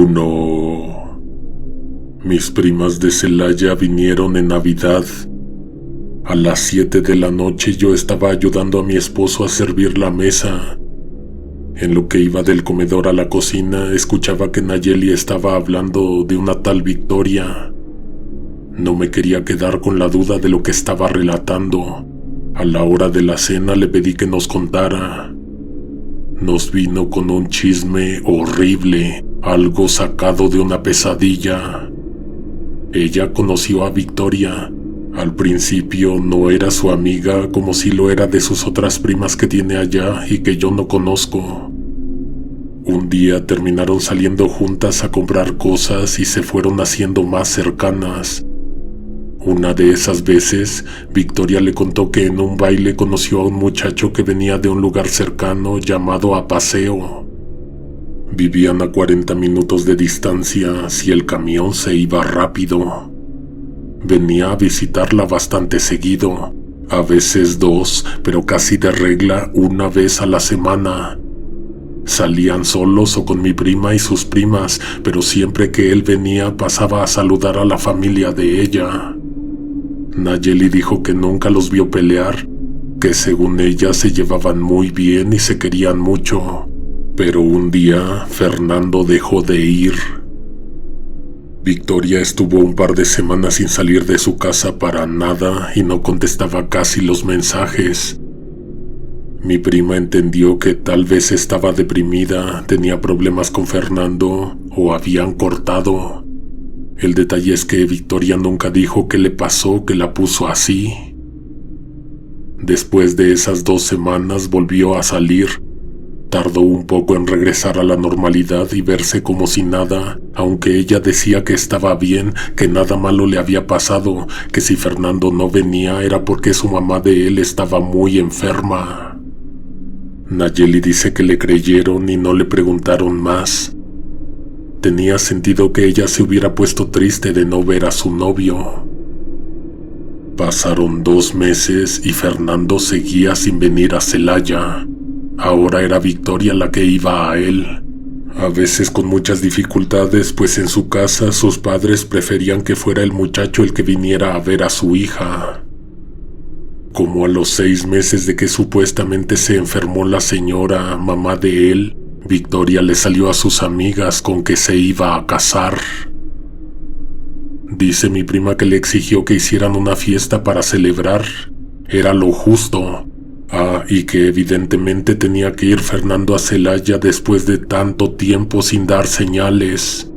1. Mis primas de Celaya vinieron en Navidad. A las 7 de la noche yo estaba ayudando a mi esposo a servir la mesa. En lo que iba del comedor a la cocina, escuchaba que Nayeli estaba hablando de una tal Victoria. No me quería quedar con la duda de lo que estaba relatando. A la hora de la cena le pedí que nos contara. Nos vino con un chisme horrible, algo sacado de una pesadilla. Ella conoció a Victoria. Al principio no era su amiga como si lo era de sus otras primas que tiene allá y que yo no conozco. Un día terminaron saliendo juntas a comprar cosas y se fueron haciendo más cercanas. Una de esas veces, Victoria le contó que en un baile conoció a un muchacho que venía de un lugar cercano llamado Apaseo. Vivían a 40 minutos de distancia si el camión se iba rápido. Venía a visitarla bastante seguido, a veces 2, pero casi de regla una vez a la semana. Salían solos o con mi prima y sus primas, pero siempre que él venía pasaba a saludar a la familia de ella. Nayeli dijo que nunca los vio pelear, que según ella se llevaban muy bien y se querían mucho, pero un día Fernando dejó de ir. Victoria estuvo un par de semanas sin salir de su casa para nada y no contestaba casi los mensajes. Mi prima entendió que tal vez estaba deprimida, tenía problemas con Fernando o habían cortado. El detalle es que Victoria nunca dijo qué le pasó que la puso así. Después de esas 2 semanas volvió a salir. Tardó un poco en regresar a la normalidad y verse como si nada, aunque ella decía que estaba bien, que nada malo le había pasado, que si Fernando no venía era porque su mamá de él estaba muy enferma. Nayeli dice que le creyeron y no le preguntaron más. Tenía sentido que ella se hubiera puesto triste de no ver a su novio. Pasaron 2 meses y Fernando seguía sin venir a Celaya. Ahora era Victoria la que iba a él. A veces con muchas dificultades, pues en su casa sus padres preferían que fuera el muchacho el que viniera a ver a su hija. Como a los 6 meses de que supuestamente se enfermó la señora, mamá de él, Victoria le salió a sus amigas con que se iba a casar. Dice mi prima que le exigió que hicieran una fiesta para celebrar. Era lo justo. Y que evidentemente tenía que ir Fernando a Celaya después de tanto tiempo sin dar señales.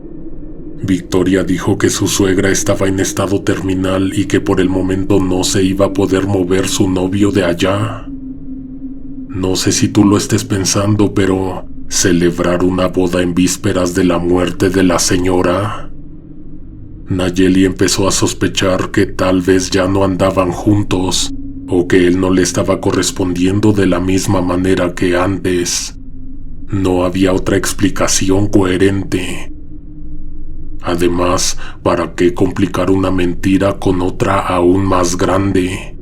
Victoria dijo que su suegra estaba en estado terminal y que por el momento no se iba a poder mover su novio de allá. No sé si tú lo estés pensando, pero ¿celebrar una boda en vísperas de la muerte de la señora? Nayeli empezó a sospechar que tal vez ya no andaban juntos, o que él no le estaba correspondiendo de la misma manera que antes. No había otra explicación coherente. Además, ¿para qué complicar una mentira con otra aún más grande?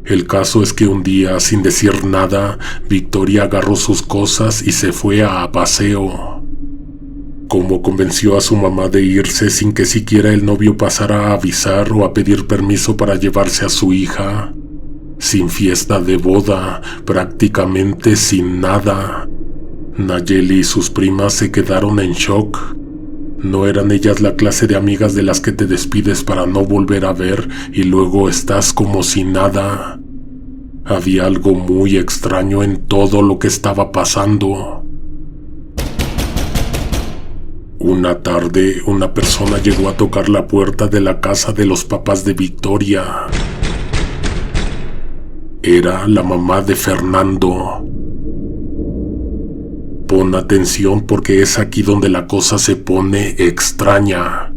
El caso es que un día, sin decir nada, Victoria agarró sus cosas y se fue a paseo. Como convenció a su mamá de irse sin que siquiera el novio pasara a avisar o a pedir permiso para llevarse a su hija. Sin fiesta de boda, prácticamente sin nada. Nayeli y sus primas se quedaron en shock. No eran ellas la clase de amigas de las que te despides para no volver a ver y luego estás como si nada. Había algo muy extraño en todo lo que estaba pasando. Una tarde, una persona llegó a tocar la puerta de la casa de los papás de Victoria. Era la mamá de Fernando. Pon atención porque es aquí donde la cosa se pone extraña.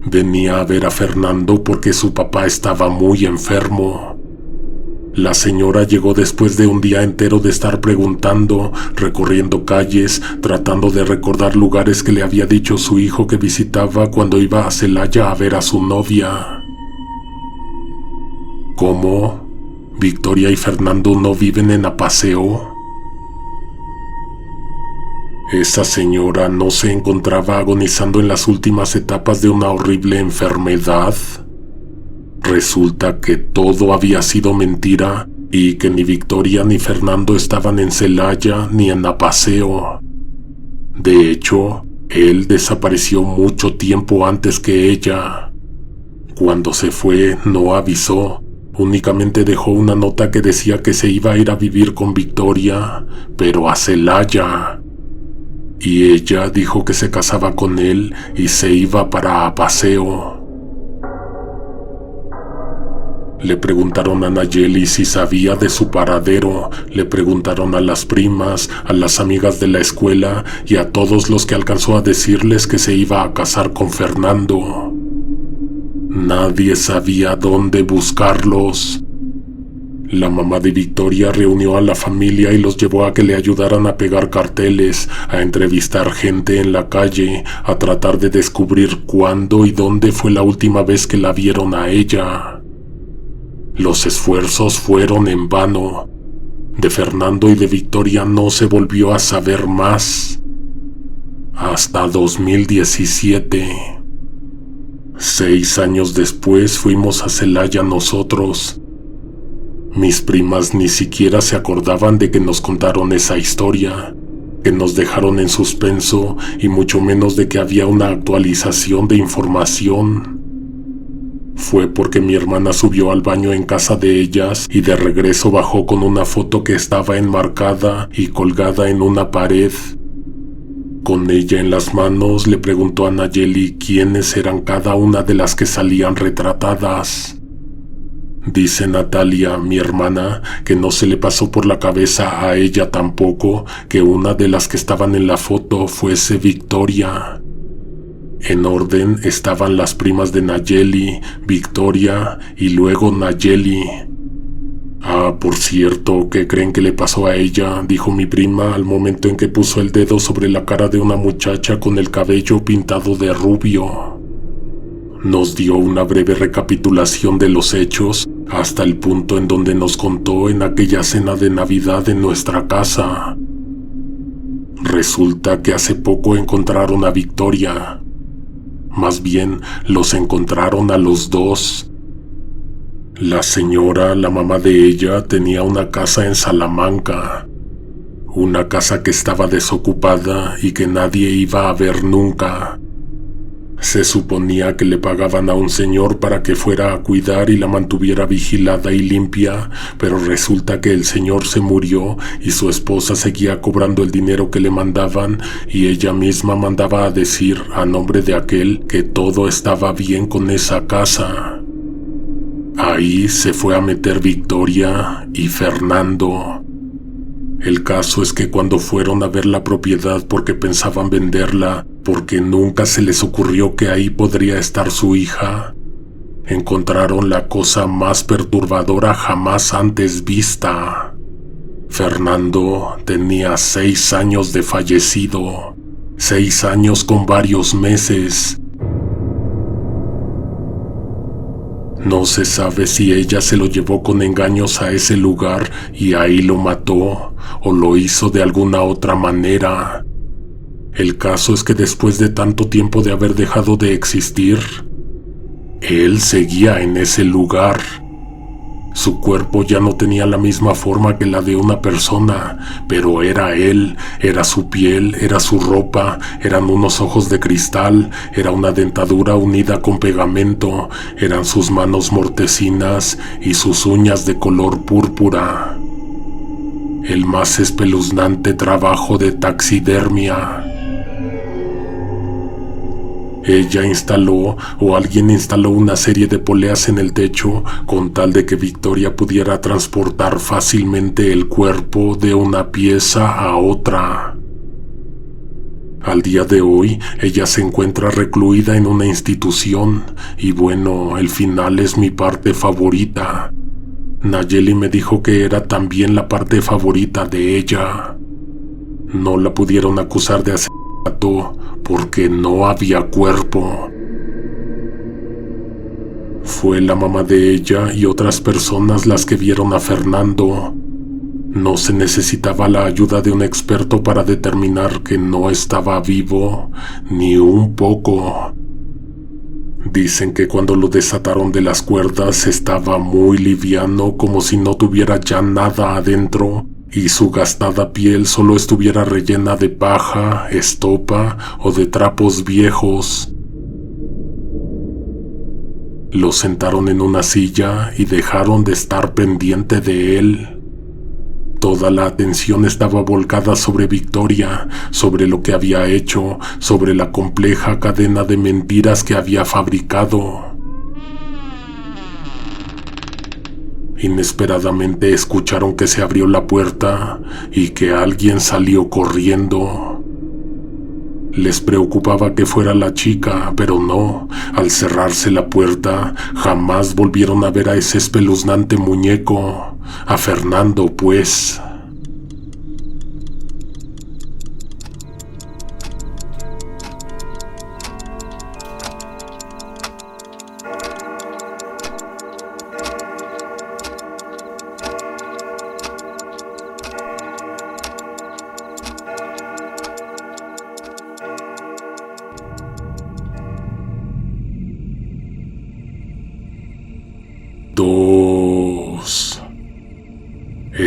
Venía a ver a Fernando porque su papá estaba muy enfermo. La señora llegó después de un día entero de estar preguntando, recorriendo calles, tratando de recordar lugares que le había dicho su hijo que visitaba cuando iba a Celaya a ver a su novia. ¿Cómo? ¿Victoria y Fernando no viven en Apaseo? Esa señora no se encontraba agonizando en las últimas etapas de una horrible enfermedad. Resulta que todo había sido mentira y que ni Victoria ni Fernando estaban en Celaya ni en Apaseo. De hecho, él desapareció mucho tiempo antes que ella. Cuando se fue, no avisó, únicamente dejó una nota que decía que se iba a ir a vivir con Victoria, pero a Celaya. Y ella dijo que se casaba con él y se iba para Apaseo. Le preguntaron a Nayeli si sabía de su paradero, le preguntaron a las primas, a las amigas de la escuela y a todos los que alcanzó a decirles que se iba a casar con Fernando. Nadie sabía dónde buscarlos. La mamá de Victoria reunió a la familia y los llevó a que le ayudaran a pegar carteles, a entrevistar gente en la calle, a tratar de descubrir cuándo y dónde fue la última vez que la vieron a ella. Los esfuerzos fueron en vano. De Fernando y de Victoria no se volvió a saber más. Hasta 2017. 6 años después fuimos a Celaya nosotros. Mis primas ni siquiera se acordaban de que nos contaron esa historia, que nos dejaron en suspenso y mucho menos de que había una actualización de información. Fue porque mi hermana subió al baño en casa de ellas y de regreso bajó con una foto que estaba enmarcada y colgada en una pared. Con ella en las manos le preguntó a Nayeli quiénes eran cada una de las que salían retratadas. Dice Natalia, mi hermana, que no se le pasó por la cabeza a ella tampoco que una de las que estaban en la foto fuese Victoria. En orden estaban las primas de Nayeli, Victoria y luego Nayeli. Ah, por cierto, ¿qué creen que le pasó a ella?, dijo mi prima al momento en que puso el dedo sobre la cara de una muchacha con el cabello pintado de rubio. Nos dio una breve recapitulación de los hechos hasta el punto en donde nos contó en aquella cena de Navidad en nuestra casa. Resulta que hace poco encontraron a Victoria. Más bien, los encontraron a los dos. La señora, la mamá de ella, tenía una casa en Salamanca. Una casa que estaba desocupada y que nadie iba a ver nunca. Se suponía que le pagaban a un señor para que fuera a cuidar y la mantuviera vigilada y limpia, pero resulta que el señor se murió y su esposa seguía cobrando el dinero que le mandaban y ella misma mandaba a decir a nombre de aquel que todo estaba bien con esa casa. Ahí se fue a meter Victoria y Fernando. El caso es que cuando fueron a ver la propiedad porque pensaban venderla, porque nunca se les ocurrió que ahí podría estar su hija, encontraron la cosa más perturbadora jamás antes vista. Fernando tenía 6 años de fallecido, 6 años con varios meses. No se sabe si ella se lo llevó con engaños a ese lugar y ahí lo mató, o lo hizo de alguna otra manera. El caso es que después de tanto tiempo de haber dejado de existir, él seguía en ese lugar. Su cuerpo ya no tenía la misma forma que la de una persona, pero era él, era su piel, era su ropa, eran unos ojos de cristal, era una dentadura unida con pegamento, eran sus manos mortecinas y sus uñas de color púrpura. El más espeluznante trabajo de taxidermia. Ella instaló, o alguien instaló, una serie de poleas en el techo con tal de que Victoria pudiera transportar fácilmente el cuerpo de una pieza a otra. Al día de hoy, ella se encuentra recluida en una institución, y bueno, el final es mi parte favorita. Nayeli me dijo que era también la parte favorita de ella. No la pudieron acusar de asesinato porque no había cuerpo. Fue la mamá de ella y otras personas las que vieron a Fernando. No se necesitaba la ayuda de un experto para determinar que no estaba vivo ni un poco. Dicen que cuando lo desataron de las cuerdas estaba muy liviano, como si no tuviera ya nada adentro y su gastada piel solo estuviera rellena de paja, estopa o de trapos viejos. Lo sentaron en una silla y dejaron de estar pendiente de él. Toda la atención estaba volcada sobre Victoria, sobre lo que había hecho, sobre la compleja cadena de mentiras que había fabricado. Inesperadamente escucharon que se abrió la puerta y que alguien salió corriendo. Les preocupaba que fuera la chica, pero no. Al cerrarse la puerta, jamás volvieron a ver a ese espeluznante muñeco. A Fernando, pues.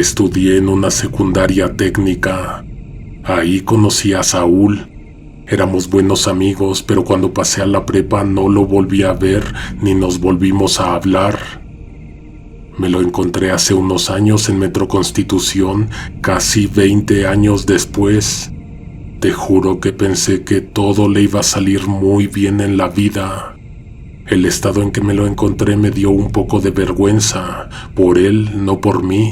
Estudié en una secundaria técnica. Ahí conocí a Saúl. Éramos buenos amigos, pero cuando pasé a la prepa no lo volví a ver ni nos volvimos a hablar. Me lo encontré hace unos años en Metro Constitución, casi 20 años después. Te juro que pensé que todo le iba a salir muy bien en la vida. El estado en que me lo encontré me dio un poco de vergüenza, por él, no por mí,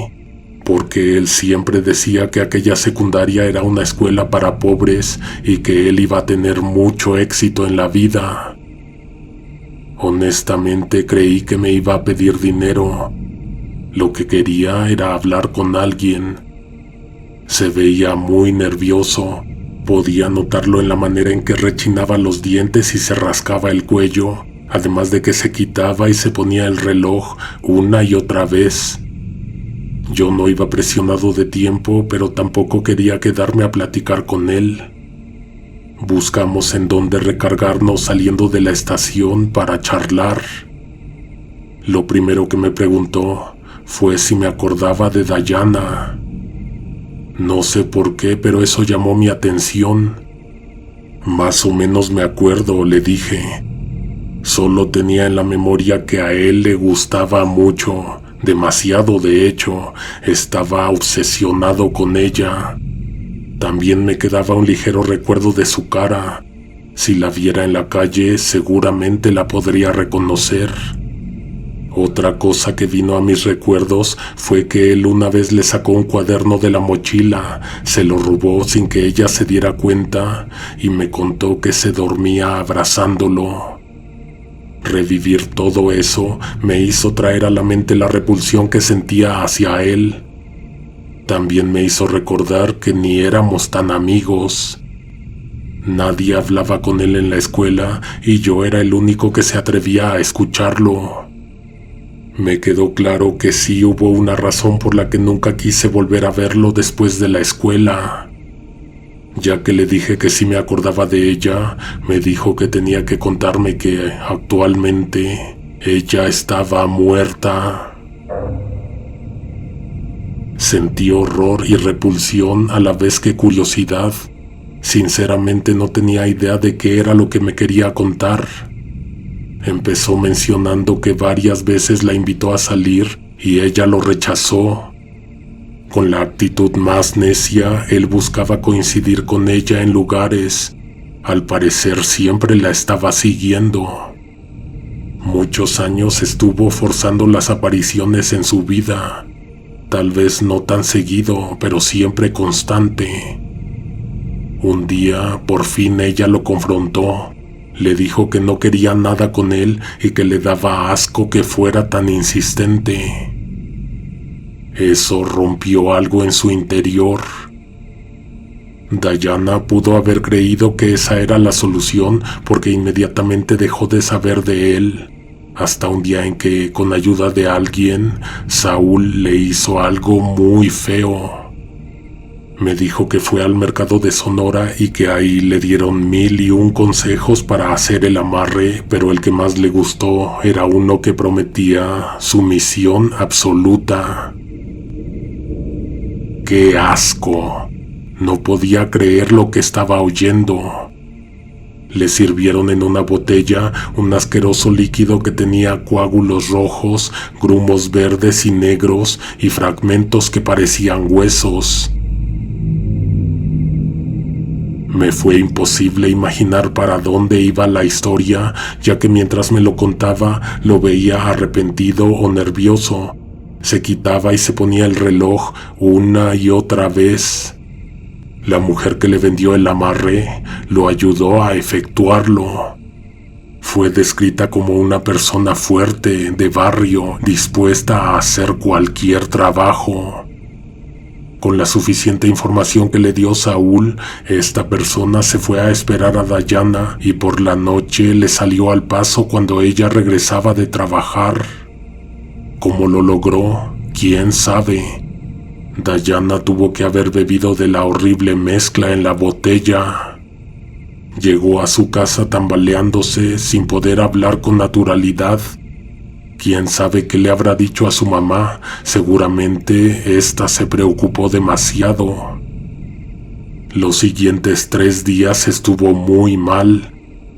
porque él siempre decía que aquella secundaria era una escuela para pobres y que él iba a tener mucho éxito en la vida. Honestamente creí que me iba a pedir dinero. Lo que quería era hablar con alguien. Se veía muy nervioso. Podía notarlo en la manera en que rechinaba los dientes y se rascaba el cuello, además de que se quitaba y se ponía el reloj una y otra vez. Yo no iba presionado de tiempo, pero tampoco quería quedarme a platicar con él. Buscamos en dónde recargarnos saliendo de la estación para charlar. Lo primero que me preguntó fue si me acordaba de Dayana. No sé por qué, pero eso llamó mi atención. Más o menos me acuerdo, le dije. Solo tenía en la memoria que a él le gustaba mucho, demasiado de hecho, estaba obsesionado con ella. También me quedaba un ligero recuerdo de su cara. Si la viera en la calle, seguramente la podría reconocer. Otra cosa que vino a mis recuerdos fue que él una vez le sacó un cuaderno de la mochila, se lo robó sin que ella se diera cuenta y me contó que se dormía abrazándolo. Revivir todo eso me hizo traer a la mente la repulsión que sentía hacia él. También me hizo recordar que ni éramos tan amigos. Nadie hablaba con él en la escuela y yo era el único que se atrevía a escucharlo. Me quedó claro que sí hubo una razón por la que nunca quise volver a verlo después de la escuela. Ya que le dije que sí me acordaba de ella, me dijo que tenía que contarme que actualmente ella estaba muerta. Sentí horror y repulsión a la vez que curiosidad. Sinceramente no tenía idea de qué era lo que me quería contar. Empezó mencionando que varias veces la invitó a salir y ella lo rechazó. Con la actitud más necia, él buscaba coincidir con ella en lugares. Al parecer siempre la estaba siguiendo. Muchos años estuvo forzando las apariciones en su vida. Tal vez no tan seguido, pero siempre constante. Un día, por fin ella lo confrontó. Le dijo que no quería nada con él y que le daba asco que fuera tan insistente. Eso rompió algo en su interior. Dayana pudo haber creído que esa era la solución porque inmediatamente dejó de saber de él. hasta un día en que, con ayuda de alguien, Saúl le hizo algo muy feo. Me dijo que fue al mercado de Sonora y que ahí le dieron 1001 consejos para hacer el amarre, pero el que más le gustó era uno que prometía sumisión absoluta. ¡Qué asco! No podía creer lo que estaba oyendo. Le sirvieron en una botella un asqueroso líquido que tenía coágulos rojos, grumos verdes y negros y fragmentos que parecían huesos. Me fue imposible imaginar para dónde iba la historia, ya que mientras me lo contaba lo veía arrepentido o nervioso. Se quitaba y se ponía el reloj una y otra vez. La mujer que le vendió el amarre lo ayudó a efectuarlo. Fue descrita como una persona fuerte, de barrio, dispuesta a hacer cualquier trabajo. Con la suficiente información que le dio Saúl, esta persona se fue a esperar a Dayana y por la noche le salió al paso cuando ella regresaba de trabajar. ¿Cómo lo logró? ¿Quién sabe? Dayana tuvo que haber bebido de la horrible mezcla en la botella. Llegó a su casa tambaleándose, sin poder hablar con naturalidad. ¿Quién sabe qué le habrá dicho a su mamá? Seguramente ésta se preocupó demasiado. Los siguientes 3 días estuvo muy mal,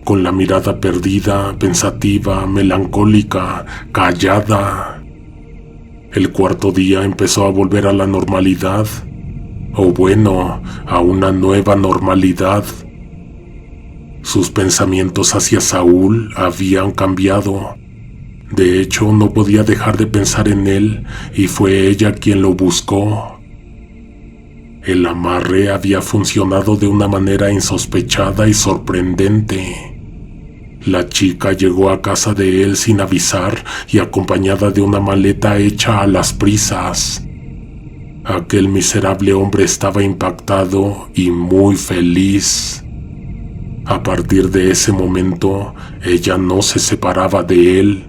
con la mirada perdida, pensativa, melancólica, callada. El 4.º día empezó a volver a la normalidad, o bueno, a una nueva normalidad. Sus pensamientos hacia Saúl habían cambiado. De hecho, no podía dejar de pensar en él y fue ella quien lo buscó. El amarre había funcionado de una manera insospechada y sorprendente. La chica llegó a casa de él sin avisar y acompañada de una maleta hecha a las prisas. Aquel miserable hombre estaba impactado y muy feliz. A partir de ese momento, ella no se separaba de él.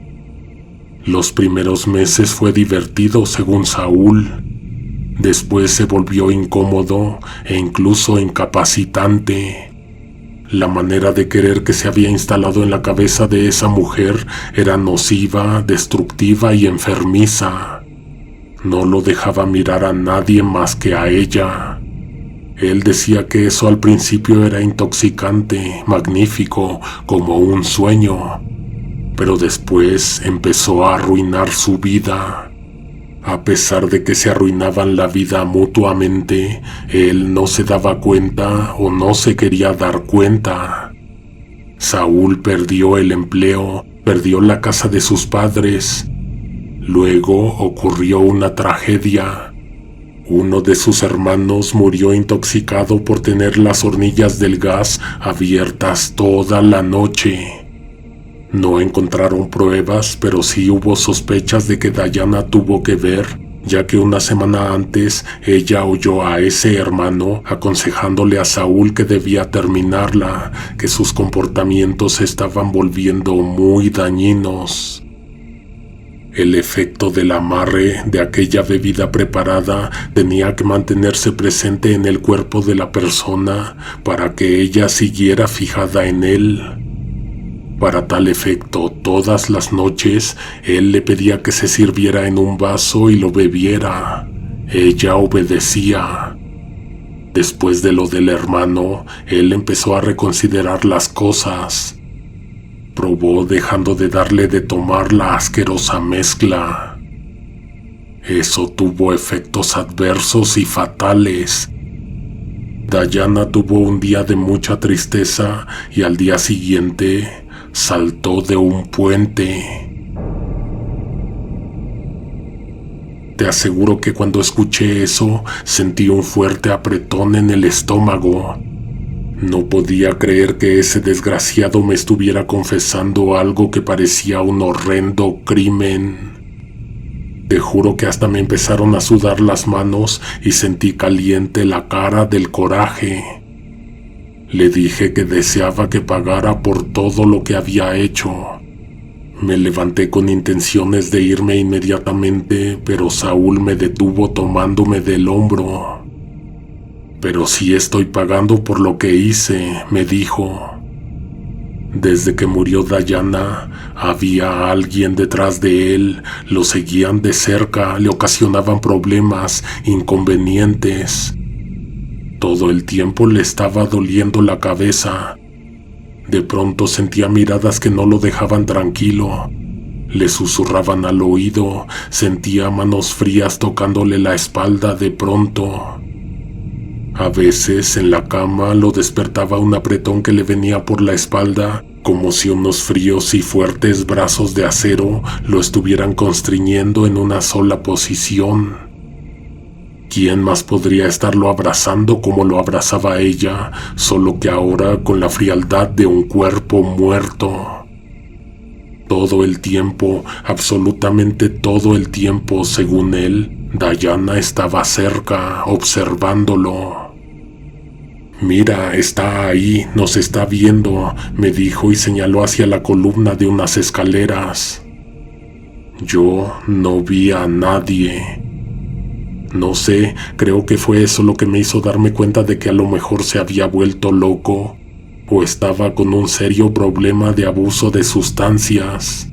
Los primeros meses fue divertido, según Saúl. Después se volvió incómodo e incluso incapacitante. La manera de querer que se había instalado en la cabeza de esa mujer era nociva, destructiva y enfermiza. No lo dejaba mirar a nadie más que a ella. Él decía que eso al principio era intoxicante, magnífico, como un sueño. Pero después empezó a arruinar su vida. A pesar de que se arruinaban la vida mutuamente, él no se daba cuenta o no se quería dar cuenta. Saúl perdió el empleo, perdió la casa de sus padres. Luego ocurrió una tragedia. Uno de sus hermanos murió intoxicado por tener las hornillas del gas abiertas toda la noche. No encontraron pruebas, pero sí hubo sospechas de que Dayana tuvo que ver, ya que una semana antes ella oyó a ese hermano aconsejándole a Saúl que debía terminarla, que sus comportamientos se estaban volviendo muy dañinos. El efecto del amarre de aquella bebida preparada tenía que mantenerse presente en el cuerpo de la persona para que ella siguiera fijada en él. Para tal efecto, todas las noches, él le pedía que se sirviera en un vaso y lo bebiera. Ella obedecía. Después de lo del hermano, él empezó a reconsiderar las cosas. Probó dejando de darle de tomar la asquerosa mezcla. Eso tuvo efectos adversos y fatales. Dayana tuvo un día de mucha tristeza y al día siguiente saltó de un puente. Te aseguro que cuando escuché eso, sentí un fuerte apretón en el estómago. No podía creer que ese desgraciado me estuviera confesando algo que parecía un horrendo crimen. Te juro que hasta me empezaron a sudar las manos y sentí caliente la cara del coraje. Le dije que deseaba que pagara por todo lo que había hecho. Me levanté con intenciones de irme inmediatamente, pero Saúl me detuvo tomándome del hombro. «Pero sí estoy pagando por lo que hice», me dijo. Desde que murió Dayana, había alguien detrás de él, lo seguían de cerca, le ocasionaban problemas, inconvenientes. Todo el tiempo le estaba doliendo la cabeza. De pronto sentía miradas que no lo dejaban tranquilo. Le susurraban al oído, sentía manos frías tocándole la espalda de pronto. A veces en la cama lo despertaba un apretón que le venía por la espalda, como si unos fríos y fuertes brazos de acero lo estuvieran constriñendo en una sola posición. ¿Quién más podría estarlo abrazando como lo abrazaba ella, solo que ahora con la frialdad de un cuerpo muerto? Todo el tiempo, absolutamente todo el tiempo, según él, Dayana estaba cerca, observándolo. «Mira, está ahí, nos está viendo», me dijo y señaló hacia la columna de unas escaleras. Yo no vi a nadie. No sé, creo que fue eso lo que me hizo darme cuenta de que a lo mejor se había vuelto loco o estaba con un serio problema de abuso de sustancias.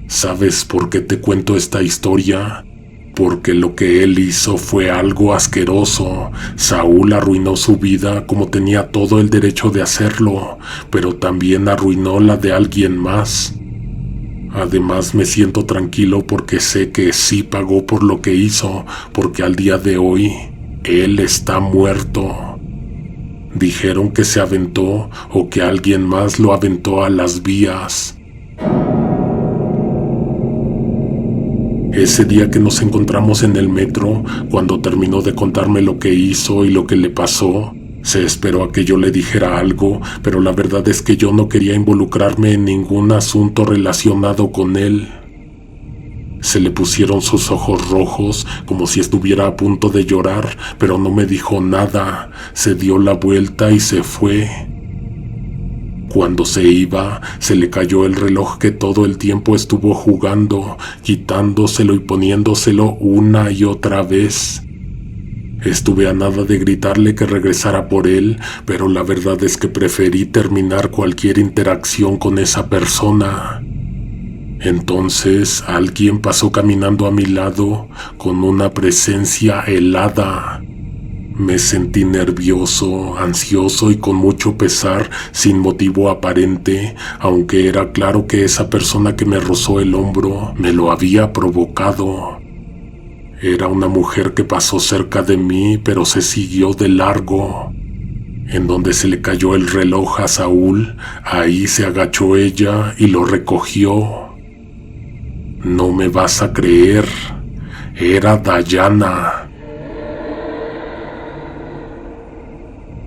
¿Sabes por qué te cuento esta historia? Porque lo que él hizo fue algo asqueroso. Saúl arruinó su vida como tenía todo el derecho de hacerlo, pero también arruinó la de alguien más. Además me siento tranquilo porque sé que sí pagó por lo que hizo, porque al día de hoy él está muerto. Dijeron que se aventó o que alguien más lo aventó a las vías. Ese día que nos encontramos en el metro, cuando terminó de contarme lo que hizo y lo que le pasó, se esperó a que yo le dijera algo, pero la verdad es que yo no quería involucrarme en ningún asunto relacionado con él. Se le pusieron sus ojos rojos, como si estuviera a punto de llorar, pero no me dijo nada. Se dio la vuelta y se fue. Cuando se iba, se le cayó el reloj que todo el tiempo estuvo jugando, quitándoselo y poniéndoselo una y otra vez. Estuve a nada de gritarle que regresara por él, pero la verdad es que preferí terminar cualquier interacción con esa persona. Entonces alguien pasó caminando a mi lado con una presencia helada. Me sentí nervioso, ansioso y con mucho pesar, sin motivo aparente, aunque era claro que esa persona que me rozó el hombro me lo había provocado. Era una mujer que pasó cerca de mí, pero se siguió de largo. En donde se le cayó el reloj a Saúl, ahí se agachó ella y lo recogió. No me vas a creer, era Dayana.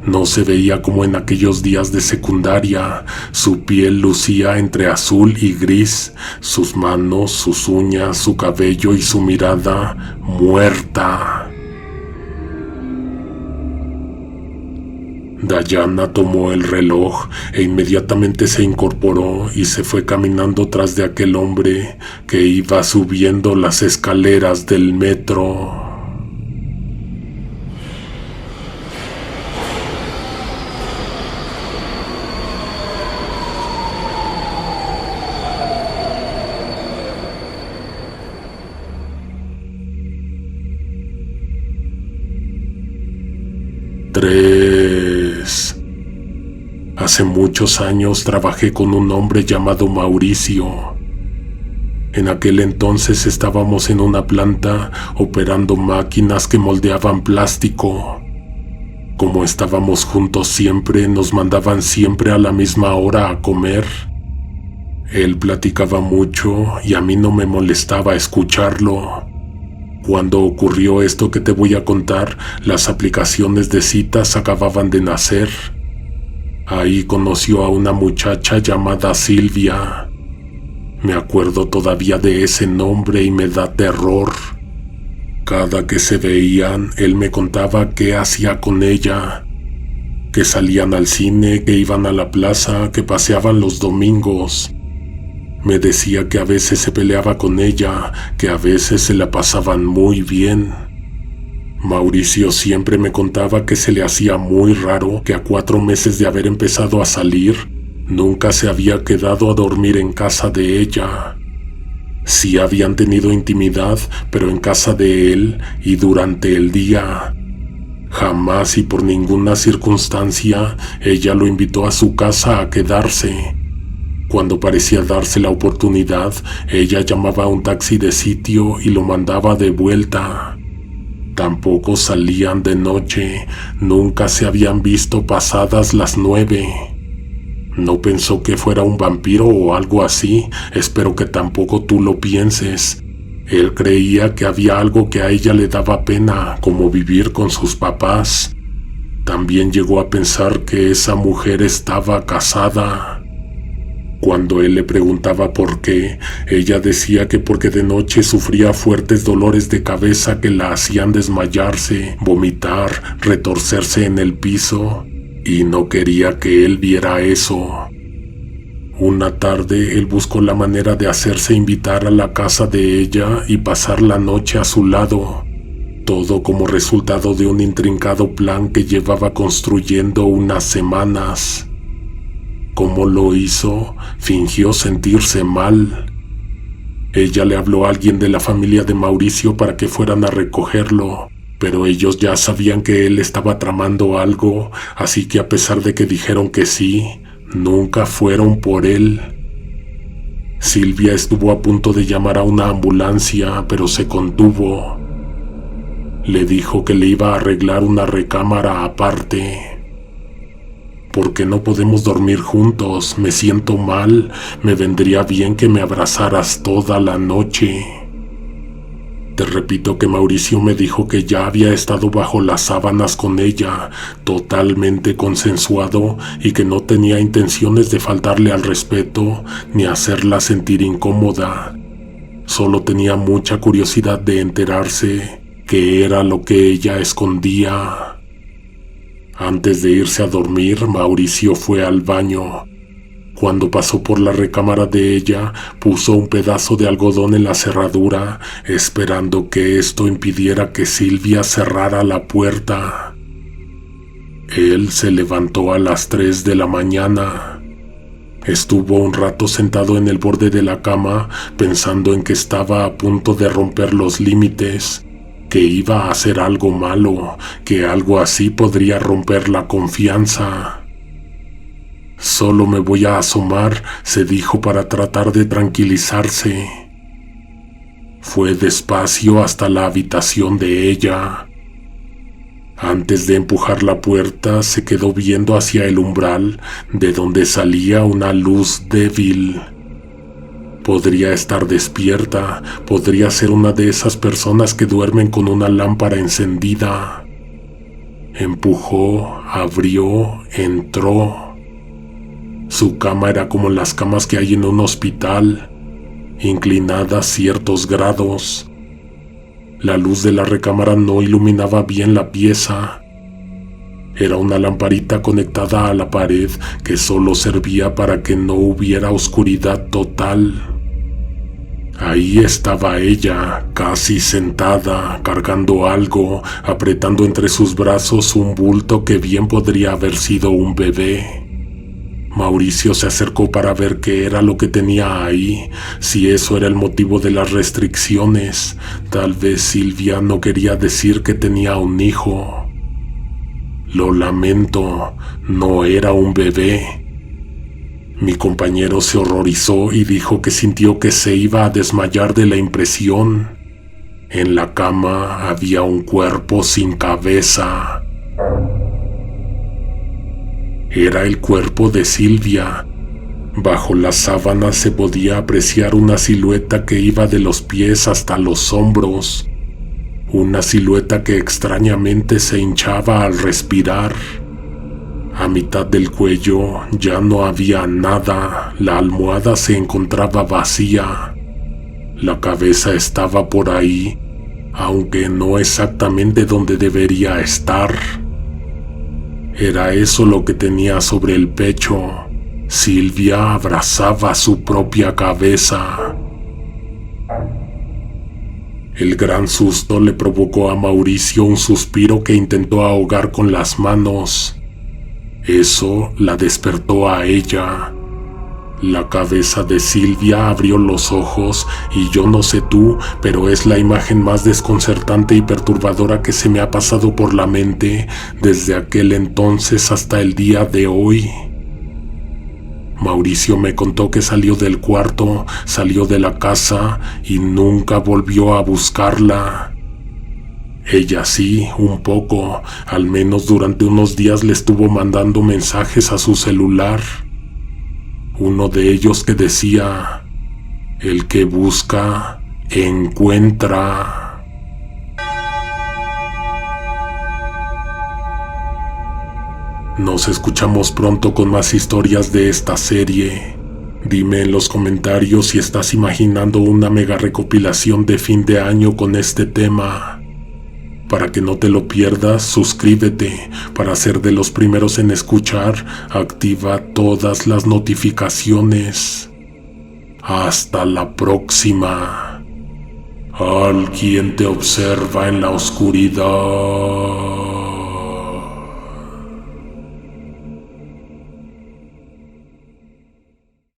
No se veía como en aquellos días de secundaria. Su piel lucía entre azul y gris, sus manos, sus uñas, su cabello y su mirada muerta. Dayana tomó el reloj e inmediatamente se incorporó y se fue caminando tras de aquel hombre que iba subiendo las escaleras del metro. Hace muchos años trabajé con un hombre llamado Mauricio. En aquel entonces estábamos en una planta operando máquinas que moldeaban plástico. Como estábamos juntos siempre, nos mandaban siempre a la misma hora a comer. Él platicaba mucho y a mí no me molestaba escucharlo. Cuando ocurrió esto que te voy a contar, las aplicaciones de citas acababan de nacer. Ahí conoció a una muchacha llamada Silvia. Me acuerdo todavía de ese nombre y me da terror. Cada que se veían, él me contaba qué hacía con ella, que salían al cine, que iban a la plaza, que paseaban los domingos. Me decía que a veces se peleaba con ella, que a veces se la pasaban muy bien. Mauricio siempre me contaba que se le hacía muy raro que a 4 meses de haber empezado a salir, nunca se había quedado a dormir en casa de ella. Sí habían tenido intimidad, pero en casa de él y durante el día. Jamás y por ninguna circunstancia ella lo invitó a su casa a quedarse. Cuando parecía darse la oportunidad, ella llamaba a un taxi de sitio y lo mandaba de vuelta. Tampoco salían de noche, nunca se habían visto pasadas las 9. No pensó que fuera un vampiro o algo así, espero que tampoco tú lo pienses. Él creía que había algo que a ella le daba pena, como vivir con sus papás. También llegó a pensar que esa mujer estaba casada. Cuando él le preguntaba por qué, ella decía que porque de noche sufría fuertes dolores de cabeza que la hacían desmayarse, vomitar, retorcerse en el piso, y no quería que él viera eso. Una tarde él buscó la manera de hacerse invitar a la casa de ella y pasar la noche a su lado, todo como resultado de un intrincado plan que llevaba construyendo unas semanas. ¿Cómo lo hizo? Fingió sentirse mal. Ella le habló a alguien de la familia de Mauricio para que fueran a recogerlo, pero ellos ya sabían que él estaba tramando algo, así que a pesar de que dijeron que sí, nunca fueron por él. Silvia estuvo a punto de llamar a una ambulancia, pero se contuvo. Le dijo que le iba a arreglar una recámara aparte. ¿Por qué no podemos dormir juntos? Me siento mal, me vendría bien que me abrazaras toda la noche. Te repito que Mauricio me dijo que ya había estado bajo las sábanas con ella, totalmente consensuado, y que no tenía intenciones de faltarle al respeto ni hacerla sentir incómoda. Solo tenía mucha curiosidad de enterarse qué era lo que ella escondía. Antes de irse a dormir, Mauricio fue al baño. Cuando pasó por la recámara de ella, puso un pedazo de algodón en la cerradura, esperando que esto impidiera que Silvia cerrara la puerta. Él se levantó a las 3 de la mañana. Estuvo un rato sentado en el borde de la cama, pensando en que estaba a punto de romper los límites, que iba a hacer algo malo, que algo así podría romper la confianza. Solo me voy a asomar, se dijo para tratar de tranquilizarse. Fue despacio hasta la habitación de ella. Antes de empujar la puerta, se quedó viendo hacia el umbral, de donde salía una luz débil. Podría estar despierta, podría ser una de esas personas que duermen con una lámpara encendida. Empujó, abrió, entró. Su cama era como las camas que hay en un hospital, inclinada ciertos grados. La luz de la recámara no iluminaba bien la pieza. Era una lamparita conectada a la pared que solo servía para que no hubiera oscuridad total. Ahí estaba ella, casi sentada, cargando algo, apretando entre sus brazos un bulto que bien podría haber sido un bebé. Mauricio se acercó para ver qué era lo que tenía ahí, si eso era el motivo de las restricciones. Tal vez Silvia no quería decir que tenía un hijo. Lo lamento, no era un bebé. Mi compañero se horrorizó y dijo que sintió que se iba a desmayar de la impresión. En la cama había un cuerpo sin cabeza. Era el cuerpo de Silvia. Bajo las sábanas se podía apreciar una silueta que iba de los pies hasta los hombros. Una silueta que extrañamente se hinchaba al respirar. A mitad del cuello ya no había nada, la almohada se encontraba vacía. La cabeza estaba por ahí, aunque no exactamente donde debería estar. Era eso lo que tenía sobre el pecho, Silvia abrazaba su propia cabeza. El gran susto le provocó a Mauricio un suspiro que intentó ahogar con las manos. Eso la despertó a ella. La cabeza de Silvia abrió los ojos y yo no sé tú, pero es la imagen más desconcertante y perturbadora que se me ha pasado por la mente desde aquel entonces hasta el día de hoy. Mauricio me contó que salió del cuarto, salió de la casa y nunca volvió a buscarla. Ella sí, un poco, al menos durante unos días le estuvo mandando mensajes a su celular. Uno de ellos que decía: el que busca, encuentra. Nos escuchamos pronto con más historias de esta serie. Dime en los comentarios si estás imaginando una mega recopilación de fin de año con este tema. Para que no te lo pierdas, suscríbete. Para ser de los primeros en escuchar, activa todas las notificaciones. Hasta la próxima. Alguien te observa en la oscuridad.